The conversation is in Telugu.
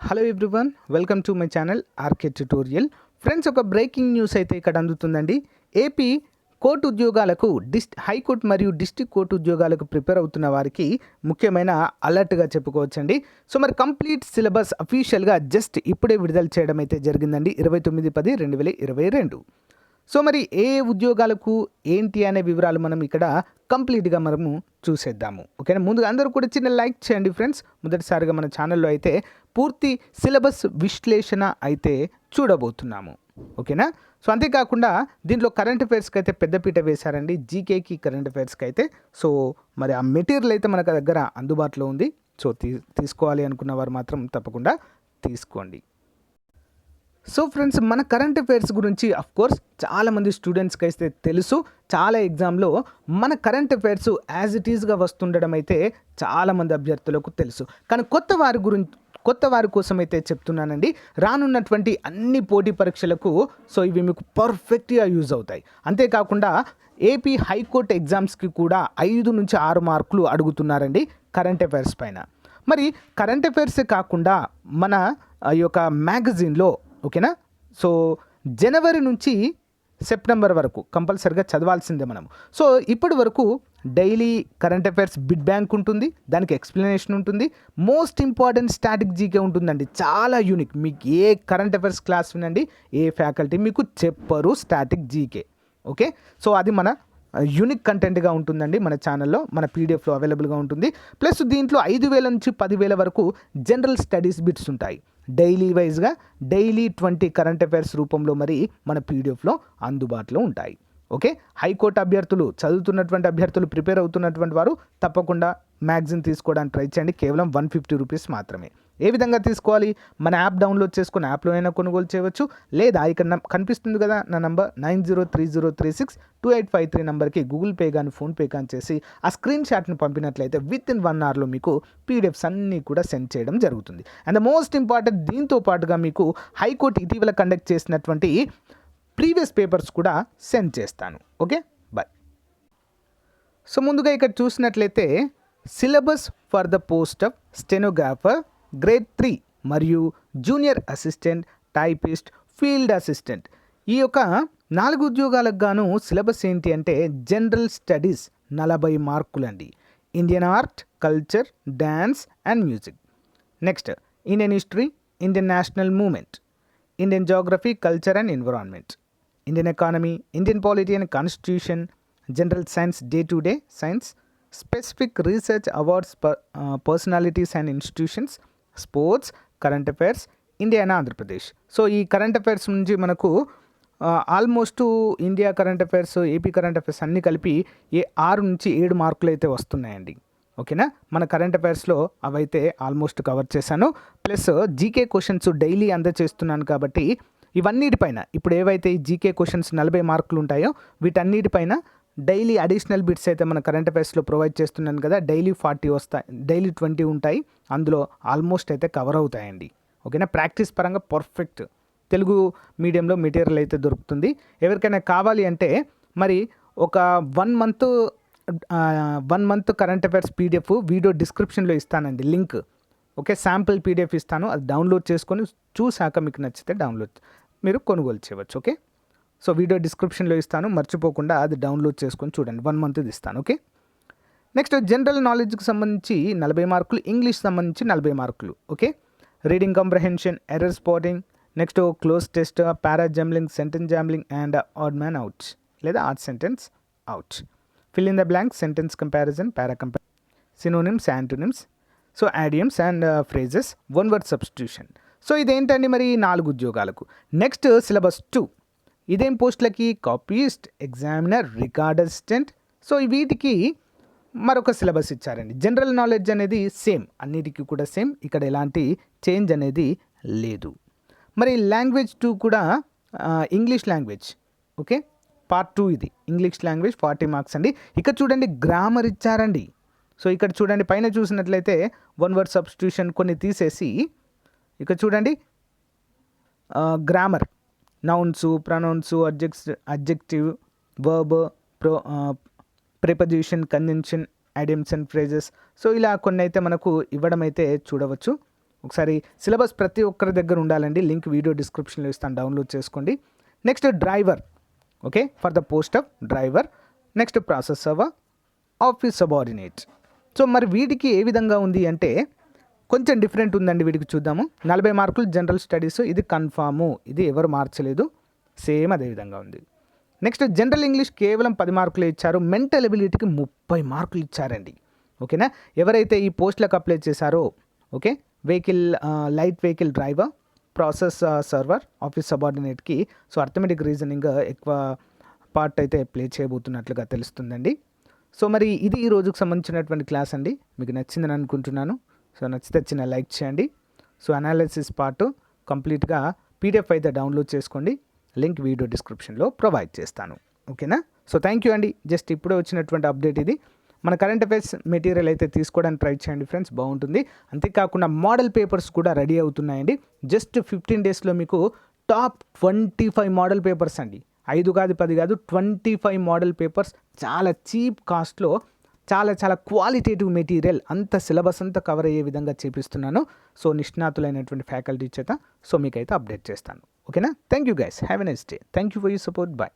Hello everyone, welcome to my channel RK tutorial. Friends, ఒక బ్రేకింగ్ న్యూస్ అయితే ఇక్కడ అందుతుందండి. ఏపీ కోర్టు ఉద్యోగాలకు హైకోర్టు మరియు డిస్ట్రిక్ట్ కోర్టు ఉద్యోగాలకు ప్రిపేర్ అవుతున్న వారికి ముఖ్యమైన అలర్ట్గా చెప్పుకోవచ్చండి. సో మరి కంప్లీట్ సిలబస్ అఫీషియల్గా జస్ట్ ఇప్పుడే విడుదల చేయడం అయితే జరిగిందండి, 29/10/2022. సో మరి ఏ ఉద్యోగాలకు ఏంటి అనే వివరాలు మనం ఇక్కడ కంప్లీట్గా మనము చూసేద్దాము. ఓకేనా, ముందుగా అందరూ కూడా చిన్న లైక్ చేయండి ఫ్రెండ్స్. మొదటిసారిగా మన ఛానల్లో అయితే పూర్తి సిలబస్ విశ్లేషణ అయితే చూడబోతున్నాము. ఓకేనా, సో అంతేకాకుండా దీంట్లో కరెంట్ అఫైర్స్కి అయితే పెద్దపీట వేశారండి, జీకేకి కరెంట్ అఫైర్స్కి అయితే. సో మరి ఆ మెటీరియల్ అయితే మనకు దగ్గర అందుబాటులో ఉంది. సో తీసుకోవాలి అనుకున్న వారు మాత్రం తప్పకుండా తీసుకోండి. సో ఫ్రెండ్స్, మన కరెంట్ అఫైర్స్ గురించి కోర్స్ చాలామంది స్టూడెంట్స్కి అయితే తెలుసు. చాలా ఎగ్జామ్లో మన కరెంట్ అఫైర్స్ యాజ్ ఇట్ ఈస్గా వస్తుండడం అయితే చాలామంది అభ్యర్థులకు తెలుసు. కానీ కొత్త వారి కోసం అయితే చెప్తున్నానండి, రానున్నటువంటి అన్ని పోటీ పరీక్షలకు సో ఇవి మీకు పర్ఫెక్ట్గా యూజ్ అవుతాయి. అంతేకాకుండా ఏపీ హైకోర్టు ఎగ్జామ్స్కి కూడా 5 నుంచి 6 మార్కులు అడుగుతున్నారండి కరెంట్ అఫైర్స్ పైన. మరి కరెంట్ అఫైర్సే కాకుండా మన ఈ యొక్క మ్యాగజైన్లో, ఓకేనా, సో జనవరి నుంచి సెప్టెంబర్ వరకు కంపల్సరిగా చదవాల్సిందే మనము. సో ఇప్పటి వరకు daily current affairs bid bank ఉంటుంది, దానికి ఎక్స్ప్లెనేషన్ ఉంటుంది, మోస్ట్ ఇంపార్టెంట్ స్టాటిక్ జీకే ఉంటుందండి. చాలా యూనిక్. మీకు ఏ కరెంట్ అఫైర్స్ క్లాస్ వినండి, ఏ ఫ్యాకల్టీ మీకు చెప్పరు స్టాటిక్ జీకే. ఓకే, సో అది మన యూనిక్ కంటెంట్గా ఉంటుందండి మన ఛానల్లో, మన పీడిఎఫ్లో అవైలబుల్గా ఉంటుంది. ప్లస్ దీంట్లో 5,000 నుంచి 10,000 వరకు జనరల్ స్టడీస్ బిట్స్ ఉంటాయి. డైలీ వైజ్గా డైలీ 20 కరెంట్ అఫైర్స్ రూపంలో మరి మన పీడిఎఫ్లో అందుబాటులో ఉంటాయి. ఓకే, హైకోర్టు అభ్యర్థులు, చదువుతున్నటువంటి అభ్యర్థులు, ప్రిపేర్ అవుతున్నటువంటి వారు తప్పకుండా మ్యాగజైన్ తీసుకోవడానికి ట్రై చేయండి. కేవలం 150 రూపీస్ మాత్రమే. ఏ విధంగా తీసుకోవాలి? మన యాప్ డౌన్లోడ్ చేసుకుని యాప్లో అయినా కొనుగోలు చేయవచ్చు, లేదా ఇక్కడ కనిపిస్తుంది కదా నా నంబర్ 9030362853 నెంబర్కి గూగుల్ పే కానీ ఫోన్పే కానీ చేసి ఆ స్క్రీన్ షాట్ని పంపినట్లయితే విత్ ఇన్ 1 అవర్లో మీకు పీడిఎఫ్స్ అన్నీ కూడా సెండ్ చేయడం జరుగుతుంది. అండ్ ద మోస్ట్ ఇంపార్టెంట్, దీంతో పాటుగా మీకు హైకోర్టు ఇటీవల కండక్ట్ చేసినటువంటి ప్రీవియస్ పేపర్స్ కూడా సెండ్ చేస్తాను. Okay, bye. సో ముందుగా ఇక్కడ చూసినట్లయితే syllabus for the post of stenographer grade 3 మరియు junior assistant, typist, field assistant, ఈ యొక్క 4 ఉద్యోగాలకు గాను సిలబస్ ఏంటి అంటే జనరల్ స్టడీస్ 40 మార్కులండి. Indian art, culture, dance and music. Next Indian history, Indian national movement, Indian geography, culture and environment, Indian economy, Indian polity and constitution, general science, day to day science, specific research awards, personalities and institutions, sports, current affairs, India and Andhra Pradesh. So ఈ కరెంట్ అఫైర్స్ నుంచి మనకు almost India current affairs, AP current affairs అన్నీ కలిపి 6 నుంచి 7 మార్కులు అయితే వస్తున్నాయండి. ఓకేనా, మన కరెంట్ అఫైర్స్లో అవైతే ఆల్మోస్ట్ కవర్ చేశాను. ప్లస్ జీకే క్వశ్చన్స్ డైలీ అందజేస్తున్నాను కాబట్టి ఇవన్నిటిపైన ఇప్పుడు ఏవైతే ఈ జీకే క్వశ్చన్స్ 40 మార్కులు ఉంటాయో వీటన్నిటిపైన డైలీ అడిషనల్ బిట్స్ అయితే మన కరెంట్ అఫైర్స్లో ప్రొవైడ్ చేస్తున్నాను కదా. డైలీ 40 వస్తాయి, డైలీ 20 ఉంటాయి, అందులో ఆల్మోస్ట్ అయితే కవర్ అవుతాయండి. ఓకేనా, ప్రాక్టీస్ పరంగా పర్ఫెక్ట్ తెలుగు మీడియంలో మెటీరియల్ అయితే దొరుకుతుంది. ఎవరికైనా కావాలి అంటే మరి ఒక 1 month current affairs PDF video డిస్క్రిప్షన్లో ఇస్తానండి లింక్. ఓకే, శాంపుల్ పీడిఎఫ్ ఇస్తాను, అది డౌన్లోడ్ చేసుకొని చూసాక మీకు నచ్చితే మీరు కొనుగోలు చేయవచ్చు. ఓకే, సో వీడియో డిస్క్రిప్షన్లో ఇస్తాను, మర్చిపోకుండా అది డౌన్లోడ్ చేసుకొని చూడండి. 1 మంత్ది ఇస్తాను. ఓకే, నెక్స్ట్ జనరల్ నాలెడ్జ్కి సంబంధించి 40 మార్కులు, ఇంగ్లీష్ సంబంధించి 40 మార్కులు. Okay, reading comprehension, error spotting, next cloze test, para jumbling, sentence jumbling and odd man out లేదా odd sentence out, fill in the blank, sentence comparison, para comparison, synonyms, antonyms, so idioms and phrases, one word substitution. So ఇదేంటండి మరి 4 ఉద్యోగాలకు. నెక్స్ట్ సిలబస్ 2, ఇదేం పోస్టులకి? Copyist, examiner, record assistant. So వీటికి మరొక సిలబస్ ఇచ్చారండి. జనరల్ నాలెడ్జ్ అనేది సేమ్, అన్నిటికీ కూడా సేమ్, ఇక్కడ ఎలాంటి చేంజ్ అనేది లేదు. మరి లాంగ్వేజ్ 2 కూడా ఇంగ్లీష్ లాంగ్వేజ్. ఓకే, పార్ట్ 2 ఇది ఇంగ్లీష్ లాంగ్వేజ్ 40 మార్క్స్ అండి. ఇక్కడ చూడండి గ్రామర్ ఇచ్చారండి. సో ఇక్కడ చూడండి పైన చూసినట్లయితే వన్ వర్డ్ సబ్స్టిట్యూషన్ కొన్ని తీసేసి ఇక్కడ చూడండి grammar, nouns, pronouns, adjective, verb, preposition, conjunction, idioms and phrases. So ఇలా కొన్ని అయితే మనకు ఇవ్వడం అయితే చూడవచ్చు. ఒకసారి సిలబస్ ప్రతి ఒక్కరి దగ్గర ఉండాలండి. లింక్ వీడియో డిస్క్రిప్షన్లో ఇస్తాను, డౌన్లోడ్ చేసుకోండి. Next driver, okay, for the post of driver. Next process server, office subordinate. So మరి వీటికి ఏ విధంగా ఉంది అంటే కొంచెం డిఫరెంట్ ఉందండి. వీటికి చూద్దాము. 40 మార్కులు జనరల్ స్టడీస్, ఇది కన్ఫాము, ఇది ఎవరు మార్చలేదు, సేమ్ అదే విధంగా ఉంది. నెక్స్ట్ జనరల్ ఇంగ్లీష్ కేవలం 10 మార్కులు ఇచ్చారు. మెంటల్ ఎబిలిటీకి 30 మార్కులు ఇచ్చారండి. ఓకేనా, ఎవరైతే ఈ పోస్టులకు అప్లై చేశారో, okay, light vehicle driver, process server, office సబార్డినేట్కి సో అర్థమెటిక్ రీజనింగ్ ఎక్కువ పార్ట్ అయితే ప్లే చేయబోతున్నట్లుగా తెలుస్తుందండి. సో మరి ఇది ఈ రోజుకు సంబంధించినటువంటి క్లాస్ అండి. మీకు నచ్చిందని అనుకుంటున్నాను. సో నచ్చితే చిన్న లైక్ చేయండి. సో అనాలిసిస్ పార్ట్ కంప్లీట్గా పీడిఎఫ్ అయితే డౌన్లోడ్ చేసుకోండి. లింక్ వీడియో డిస్క్రిప్షన్లో ప్రొవైడ్ చేస్తాను. ఓకేనా, సో థ్యాంక్ యూ అండి. జస్ట్ ఇప్పుడే వచ్చినటువంటి అప్డేట్ ఇది. మన కరెంట్ అఫైర్స్ మెటీరియల్ అయితే తీసుకోవడానికి ట్రై చేయండి ఫ్రెండ్స్, బాగుంటుంది. అంతేకాకుండా మోడల్ పేపర్స్ కూడా రెడీ అవుతున్నాయండి. జస్ట్ 15 డేస్లో మీకు టాప్ 25 మోడల్ పేపర్స్ అండి. 5 కాదు 10 కాదు 25 మోడల్ పేపర్స్ చాలా చీప్ కాస్ట్లో చాలా క్వాలిటేటివ్ మెటీరియల్, అంత సిలబస్ అంతా కవర్ అయ్యే విధంగా చేపిస్తున్నాను. సో నిష్ణాతులైనటువంటి ఫ్యాకల్టీ చేత సో మీకైతే అప్డేట్ చేస్తాను. ఓకేనా, thank you guys, have a nice day. Thank you for your support. Bye.